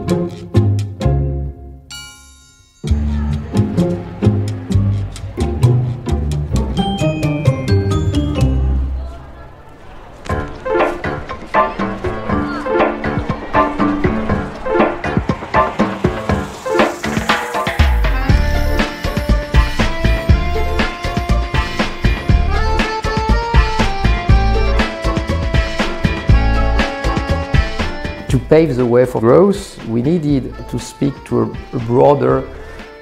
To pave the way for growth, we needed to speak to a broader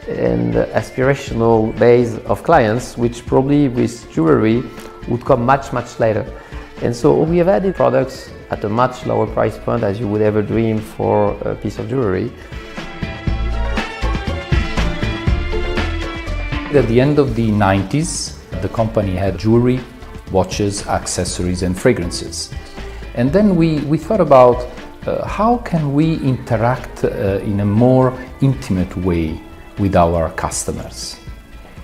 and aspirational base of clients, which probably with jewelry would come much later. And so we have added products at a much lower price point as you would ever dream for a piece of jewelry. At the end of the 90s, the company had jewelry, watches, accessories and fragrances. And then we thought about how can we interact in a more intimate way with our customers?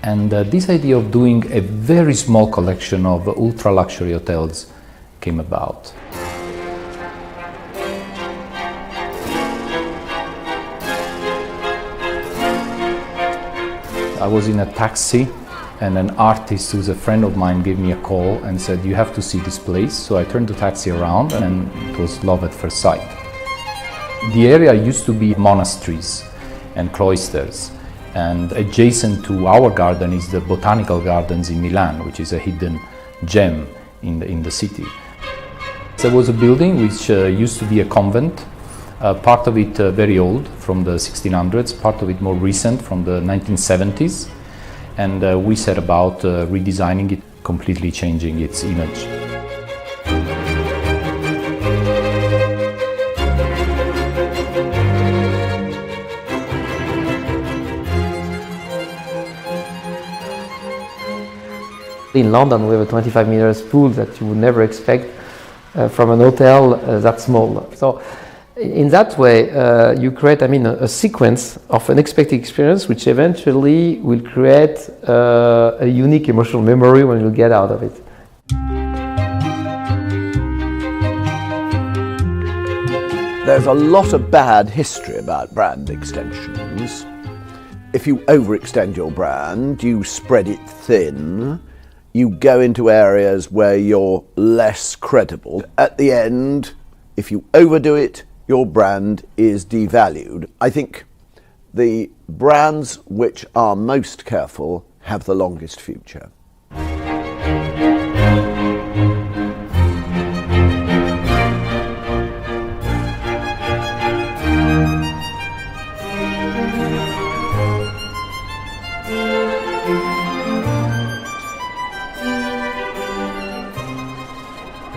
And this idea of doing a very small collection of ultra-luxury hotels came about. I was in a taxi and an artist who's a friend of mine gave me a call and said, "You have to see this place." So I turned the taxi around and it was love at first sight. The area used to be monasteries and cloisters, and adjacent to our garden is the Botanical Gardens in Milan, which is a hidden gem in the city. There was a building which used to be a convent, part of it very old from the 1600s, part of it more recent from the 1970s. And we set about redesigning it, completely changing its image. In London, we have a 25 meters pool that you would never expect from an hotel that small. So in that way, you create, a sequence of unexpected experience, which eventually will create a unique emotional memory when you get out of it. There's a lot of bad history about brand extensions. If you overextend your brand, you spread it thin, you go into areas where you're less credible. At the end, if you overdo it, your brand is devalued. I think the brands which are most careful have the longest future.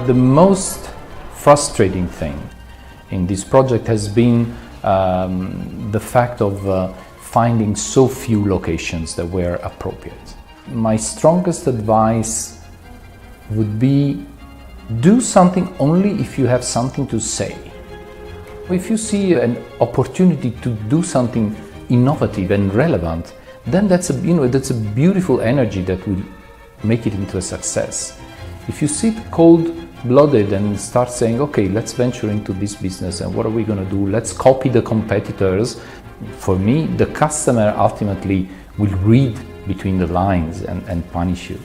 The most frustrating thing in this project has been the fact of finding so few locations that were appropriate. My strongest advice would be do something only if you have something to say. If you see an opportunity to do something innovative and relevant, then that's a beautiful energy that will make it into a success. If you sit cold-blooded and start saying, okay, let's venture into this business and what are we going to do? Let's copy the competitors. For me, the customer ultimately will read between the lines and punish you.